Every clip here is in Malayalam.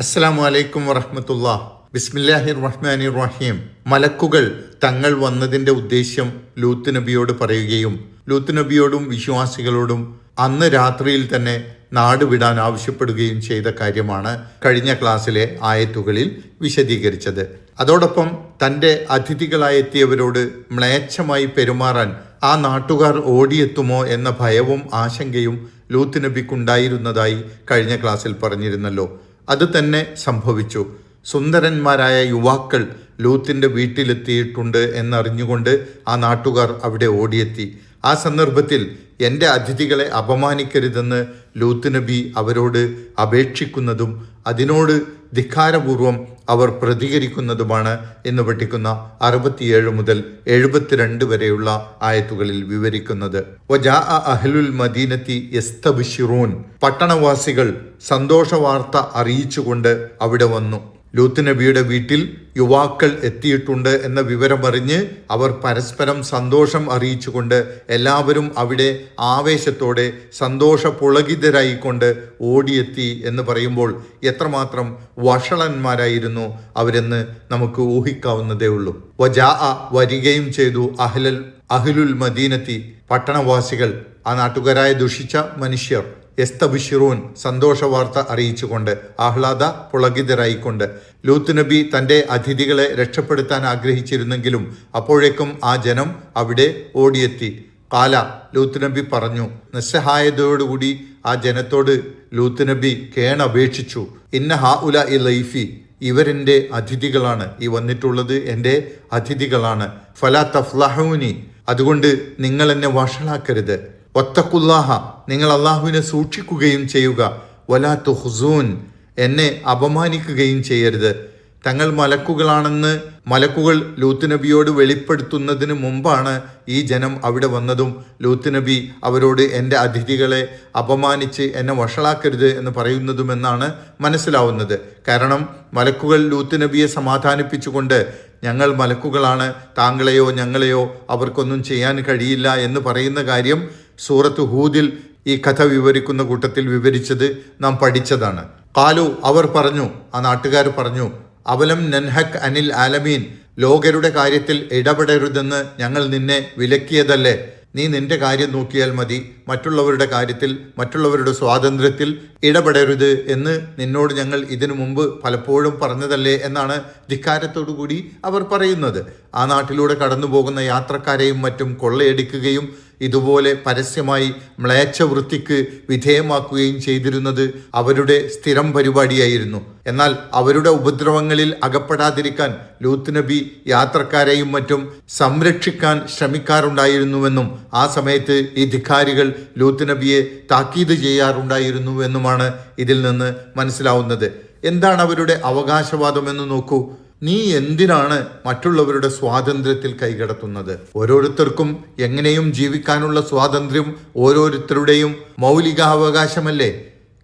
അസ്സലാമു അലൈക്കും വറഹ്മത്തുള്ളാഹ്. ബിസ്മില്ലാഹിർ റഹ്മാനിർ റഹീം. മലക്കുകൾ തങ്ങൾ വന്നതിൻ്റെ ഉദ്ദേശ്യം ലൂത്ത് നബിയോട് പറയുകയും ലൂത്ത് നബിയോടും വിശ്വാസികളോടും അന്ന് രാത്രിയിൽ തന്നെ നാട് വിടാൻ ആവശ്യപ്പെടുകയും ചെയ്ത കാര്യമാണ് കഴിഞ്ഞ ക്ലാസ്സിലെ ആയത്തുകളിൽ വിശദീകരിച്ചത്. അതോടൊപ്പം തൻ്റെ അതിഥികളായെത്തിയവരോട് മ്ലേച്ഛമായി പെരുമാറാൻ ആ നാട്ടുകാർ ഓടിയെത്തുമോ എന്ന ഭയവും ആശങ്കയും ലൂത്ത് നബിക്കുണ്ടായിരുന്നതായി കഴിഞ്ഞ ക്ലാസ്സിൽ പറഞ്ഞിരുന്നല്ലോ. അത് തന്നെ സംഭവിച്ചു. സുന്ദരന്മാരായ യുവാക്കൾ ലൂത്തിൻ്റെ വീട്ടിലെത്തിയിട്ടുണ്ട് എന്നറിഞ്ഞുകൊണ്ട് ആ നാട്ടുകാർ അവിടെ ഓടിയെത്തി. ആ സന്ദർഭത്തിൽ എൻ്റെ അതിഥികളെ അപമാനിക്കരുതെന്ന് ലൂത്ത് നബി അവരോട് അപേക്ഷിക്കുന്നതും അതിനോട് ധിക്കാരപൂർവം അവർ പ്രതികരിക്കുന്നതുമാണ് എന്ന് പഠിക്കുന്ന 67 മുതൽ 72 വരെയുള്ള ആയത്തുകളിൽ വിവരിക്കുന്നത്. വജാഅ അഹ്ലുൽ മദീനത്തി യസ്തബ്ശിറൂൻ. പട്ടണവാസികൾ സന്തോഷവാർത്ത അറിയിച്ചുകൊണ്ട് അവിടെ വന്നു. ലൂത്ത് നബിയുടെ വീട്ടിൽ യുവാക്കൾ എത്തിയിട്ടുണ്ട് എന്ന വിവരമറിഞ്ഞ് അവർ പരസ്പരം സന്തോഷം അറിയിച്ചുകൊണ്ട് എല്ലാവരും അവിടെ ആവേശത്തോടെ സന്തോഷപുളകിതരായിക്കൊണ്ട് ഓടിയെത്തി എന്ന് പറയുമ്പോൾ എത്രമാത്രം വഷളന്മാരായിരുന്നു അവരെന്ന് നമുക്ക് ഊഹിക്കാവുന്നതേ ഉള്ളൂ. വജാഅ വരികയും ചെയ്തു അഹ്ലുൽ മദീനത്തി പട്ടണവാസികൾ, ആ നാട്ടുകാരായ ദുഷിച്ച മനുഷ്യർ, യസ്തബ്ശിറൂൻ സന്തോഷവാർത്ത അറിയിച്ചുകൊണ്ട് ആഹ്ലാദ പുളകിതരായിക്കൊണ്ട്. ലൂത്ത് നബി തൻ്റെ അതിഥികളെ രക്ഷപ്പെടുത്താൻ ആഗ്രഹിച്ചിരുന്നെങ്കിലും അപ്പോഴേക്കും ആ ജനം അവിടെ ഓടിയെത്തി. കാല ലൂത്ത് നബി പറഞ്ഞു. നിസ്സഹായതയോടുകൂടി ആ ജനത്തോട് ലൂത്ത് നബി കേണപേക്ഷിച്ചു. ഇന്ന ഹാഉല ലൈഫി, ഇവരെൻ്റെ അതിഥികളാണ്, ഈ വന്നിട്ടുള്ളത് എൻ്റെ അതിഥികളാണ്. ഫലാ തഫ്ലഹൂനി, അതുകൊണ്ട് നിങ്ങൾ എന്നെ വഷളാക്കരുത്. വത്തഖുല്ലാഹ, നിങ്ങൾ അള്ളാഹുവിനെ സൂക്ഷിക്കുകയും ചെയ്യുക. വലാ തുഹ്സൂൻ, എന്നെ അപമാനിക്കുകയും ചെയ്യരുത്. തങ്ങൾ മലക്കുകളാണെന്ന് മലക്കുകൾ ലൂത്ത് നബിയോട് വെളിപ്പെടുത്തുന്നതിന് മുമ്പാണ് ഈ ജനം അവിടെ വന്നതും ലൂത്ത് നബി അവരോട് എൻ്റെ അതിഥികളെ അപമാനിച്ച് എന്നെ വഷളാക്കരുത് എന്ന് പറയുന്നതുമെന്നാണ് മനസ്സിലാവുന്നത്. കാരണം മലക്കുകൾ ലൂത്ത് നബിയെ സമാധാനിപ്പിച്ചുകൊണ്ട് ഞങ്ങൾ മലക്കുകളാണ്, താങ്കളെയോ ഞങ്ങളെയോ അവർക്കൊന്നും ചെയ്യാൻ കഴിയില്ല എന്ന് പറയുന്ന കാര്യം സൂറത്ത് ഹൂദിൽ ഈ കഥ വിവരിക്കുന്ന കൂട്ടത്തിൽ വിവരിച്ചത് നാം പഠിച്ചതാണ്. കാലു, അവർ പറഞ്ഞു, ആ നാട്ടുകാർ പറഞ്ഞു, അവലം നൻഹക് അനിൽ ആലമീൻ, ലോകരുടെ കാര്യത്തിൽ ഇടപെടരുതെന്ന് ഞങ്ങൾ നിന്നെ വിലക്കിയതല്ലേ? നീ നിന്റെ കാര്യം നോക്കിയാൽ മതി, മറ്റുള്ളവരുടെ കാര്യത്തിൽ മറ്റുള്ളവരുടെ സ്വാതന്ത്ര്യത്തിൽ ഇടപെടരുത് എന്ന് നിന്നോട് ഞങ്ങൾ ഇതിനു മുമ്പ് പലപ്പോഴും പറഞ്ഞതല്ലേ എന്നാണ് ധിക്കാരത്തോടു കൂടി അവർ പറയുന്നത്. ആ നാട്ടിലൂടെ കടന്നു പോകുന്ന യാത്രക്കാരെയും മറ്റും കൊള്ളയടിക്കുകയും ഇതുപോലെ പരസ്യമായി മ്ലേച്ഛ വൃത്തിക്ക് വിധേയമാക്കുകയും ചെയ്തിരുന്നത് അവരുടെ സ്ഥിരം പരിപാടിയായിരുന്നു. എന്നാൽ അവരുടെ ഉപദ്രവങ്ങളിൽ അകപ്പെടാതിരിക്കാൻ ലൂത്ത് നബി യാത്രക്കാരെയും മറ്റും സംരക്ഷിക്കാൻ ശ്രമിക്കാറുണ്ടായിരുന്നുവെന്നും ആ സമയത്ത് ഈ ധിക്കാരികൾ ലൂത്ത് നബിയെ താക്കീത് ചെയ്യാറുണ്ടായിരുന്നുവെന്നുമാണ് ഇതിൽ നിന്ന് മനസ്സിലാവുന്നത്. എന്താണ് അവരുടെ അവകാശവാദമെന്ന് നോക്കൂ. നീ എന്തിനാണ് മറ്റുള്ളവരുടെ സ്വാതന്ത്ര്യത്തിൽ കൈകടത്തുന്നത്? ഓരോരുത്തർക്കും എങ്ങനെയും ജീവിക്കാനുള്ള സ്വാതന്ത്ര്യം ഓരോരുത്തരുടെയും മൗലികാവകാശമല്ലേ?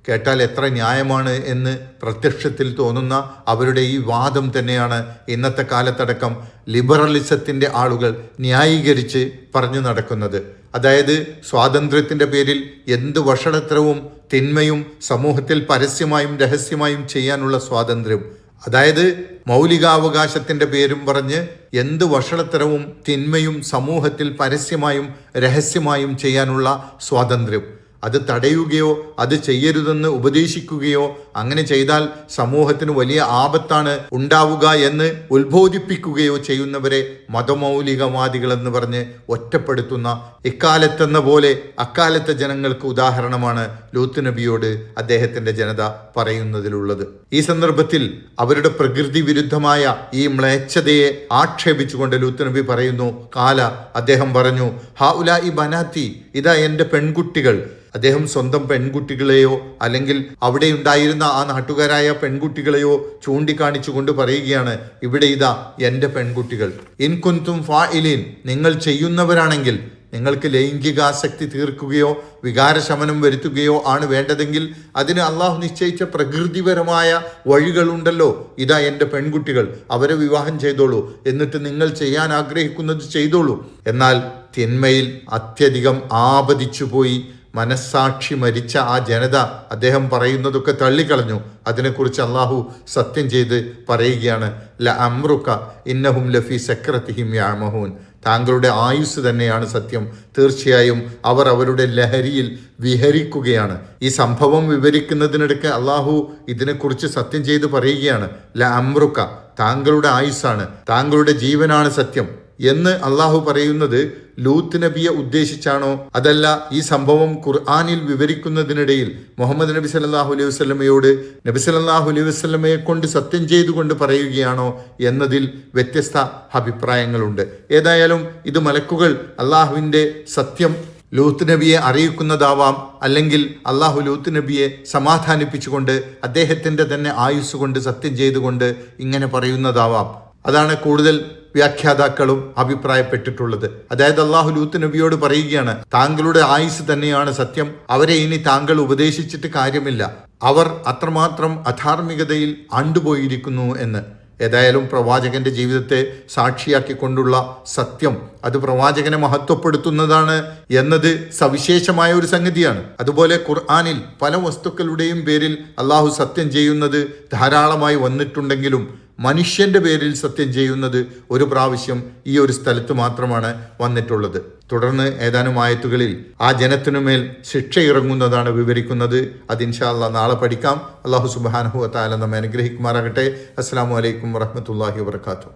കേട്ടാൽ എത്ര ന്യായമാണ് എന്ന് പ്രത്യക്ഷത്തിൽ തോന്നുന്ന അവരുടെ ഈ വാദം തന്നെയാണ് ഇന്നത്തെ കാലത്തടക്കം ലിബറലിസത്തിൻ്റെ ആളുകൾ ന്യായീകരിച്ച് പറഞ്ഞു നടക്കുന്നത്. അതായത് സ്വാതന്ത്ര്യത്തിൻ്റെ പേരിൽ എന്ത് വഷളത്തരവും തിന്മയും സമൂഹത്തിൽ പരസ്യമായും രഹസ്യമായും ചെയ്യാനുള്ള സ്വാതന്ത്ര്യം. അതായത് മൗലികാവകാശത്തിൻ്റെ പേരും പറഞ്ഞ് എന്ത് വഷളത്തരവും തിന്മയും സമൂഹത്തിൽ പരസ്യമായും രഹസ്യമായും ചെയ്യാനുള്ള സ്വാതന്ത്ര്യം. അത് തടയുകയോ അത് ചെയ്യരുതെന്ന് ഉപദേശിക്കുകയോ അങ്ങനെ ചെയ്താൽ സമൂഹത്തിന് വലിയ ആപത്താണ് ഉണ്ടാവുക എന്ന് ഉത്ബോധിപ്പിക്കുകയോ ചെയ്യുന്നവരെ മതമൗലികവാദികളെന്ന് പറഞ്ഞ് ഒറ്റപ്പെടുത്തുന്ന ഇക്കാലത്തെന്ന പോലെ അക്കാലത്തെ ജനങ്ങൾക്ക് ഉദാഹരണമാണ് ലൂത്ത് നബിയോട് അദ്ദേഹത്തിൻ്റെ ജനത പറയുന്നതിലുള്ളത്. ഈ സന്ദർഭത്തിൽ അവരുടെ പ്രകൃതി വിരുദ്ധമായ ഈ മ്ലേച്ഛതയെ ആക്ഷേപിച്ചുകൊണ്ട് ലൂത്ത് നബി പറയുന്നു. കാല, അദ്ദേഹം പറഞ്ഞു, ഹാഉലാ ഇ ബനാത്തി, ഇതാ എൻ്റെ പെൺകുട്ടികൾ. അദ്ദേഹം സ്വന്തം പെൺകുട്ടികളെയോ അല്ലെങ്കിൽ അവിടെ ഉണ്ടായിരുന്ന ആ നാട്ടുകാരായ പെൺകുട്ടികളെയോ ചൂണ്ടിക്കാണിച്ചുകൊണ്ട് പറയുകയാണ്, ഇവിടെ ഇതാ എൻ്റെ പെൺകുട്ടികൾ. ഇൻ കുന്തും ഫാഇലീൻ, നിങ്ങൾ ചെയ്യുന്നവരാണെങ്കിൽ, നിങ്ങൾക്ക് ലൈംഗികാസക്തി തീർക്കുകയോ വികാരശമനം വരുത്തുകയോ ആണ് വേണ്ടതെങ്കിൽ അതിന് അള്ളാഹു നിശ്ചയിച്ച പ്രകൃതിപരമായ വഴികളുണ്ടല്ലോ. ഇതാ എൻ്റെ പെൺകുട്ടികൾ, അവരെ വിവാഹം ചെയ്തോളൂ, എന്നിട്ട് നിങ്ങൾ ചെയ്യാൻ ആഗ്രഹിക്കുന്നത് ചെയ്തോളൂ. എന്നാൽ തിന്മയിൽ അത്യധികം ആപതിച്ചു പോയി മനസ്സാക്ഷി മരിച്ച ആ ജനത അദ്ദേഹം പറയുന്നതൊക്കെ തള്ളിക്കളഞ്ഞു. അതിനെക്കുറിച്ച് അള്ളാഹു സത്യം ചെയ്ത് പറയുകയാണ്, ല അമ്രുക ഇന്നഹും ലഫി സക്രതിഹിം യഅമഹൂൻ. താങ്കളുടെ ആയുസ് തന്നെയാണ് സത്യം, തീർച്ചയായും അവർ അവരുടെ ലഹരിയിൽ വിഹരിക്കുകയാണ്. ഈ സംഭവം വിവരിക്കുന്നതിനിടയ്ക്ക് അള്ളാഹു ഇതിനെക്കുറിച്ച് സത്യം ചെയ്ത് പറയുകയാണ്, ല അമ്രുക, താങ്കളുടെ ആയുസ്സാണ്, താങ്കളുടെ ജീവനാണ് സത്യം എന്ന് അള്ളാഹു പറയുന്നത് ലൂത്ത് നബിയെ ഉദ്ദേശിച്ചാണോ, അതല്ല ഈ സംഭവം ഖുർആനിൽ വിവരിക്കുന്നതിനിടയിൽ മുഹമ്മദ് നബി സല്ലല്ലാഹു അലൈഹി വസല്ലമയോട് നബി സല്ലല്ലാഹു അലൈഹി വസല്ലമയെ കൊണ്ട് സത്യം ചെയ്തുകൊണ്ട് പറയുകയാണോ എന്നതിൽ വ്യത്യസ്ത അഭിപ്രായങ്ങളുണ്ട്. ഏതായാലും ഇത് മലക്കുകൾ അള്ളാഹുവിൻ്റെ സത്യം ലൂത്ത് നബിയെ അറിയിക്കുന്നതാവാം, അല്ലെങ്കിൽ അള്ളാഹു ലൂത്ത് നബിയെ സമാധാനിപ്പിച്ചുകൊണ്ട് അദ്ദേഹത്തിൻ്റെ തന്നെ ആയുസ് കൊണ്ട് സത്യം ചെയ്തുകൊണ്ട് ഇങ്ങനെ പറയുന്നതാവാം. അതാണ് കൂടുതൽ വ്യാഖ്യാതാക്കളും അഭിപ്രായപ്പെട്ടിട്ടുള്ളത്. അതായത് അള്ളാഹു ലൂത്ത് നബിയോട് പറയുകയാണ്, താങ്കളുടെ ആയുസ് തന്നെയാണ് സത്യം, അവരെ ഇനി താങ്കൾ ഉപദേശിച്ചിട്ട് കാര്യമില്ല, അവർ അത്രമാത്രം അധാർമികതയിൽ ആണ്ടുപോയിരിക്കുന്നു എന്ന്. ഏതായാലും പ്രവാചകന്റെ ജീവിതത്തെ സാക്ഷിയാക്കിക്കൊണ്ടുള്ള സത്യം അത് പ്രവാചകനെ മഹത്വപ്പെടുത്തുന്നതാണ് എന്നത് സവിശേഷമായ ഒരു സംഗതിയാണ്. അതുപോലെ ഖുർആനിൽ പല വസ്തുക്കളുടെയും പേരിൽ അള്ളാഹു സത്യം ചെയ്യുന്നത് ധാരാളമായി വന്നിട്ടുണ്ടെങ്കിലും മനുഷ്യന്റെ പേരിൽ സത്യം ചെയ്യുന്നത് ഒരു പ്രാവശ്യം ഈ ഒരു സ്ഥലത്ത് മാത്രമാണ് വന്നിട്ടുള്ളത്. തുടർന്ന് ഏതാനും ആയത്തുകളിൽ ആ ജനത്തിനുമേൽ ശിക്ഷ ഇറങ്ങുന്നതാണ് വിവരിക്കുന്നത്. അത് ഇൻഷാ അല്ലാഹ് നാളെ പഠിക്കാം. അല്ലാഹു സുബ്ഹാനഹു വ തആല നമ്മെ അനുഗ്രഹിക്കുമാറാകട്ടെ. അസ്സലാമു അലൈക്കും വറഹ്മത്തുള്ളാഹി വബറകാതുഹു.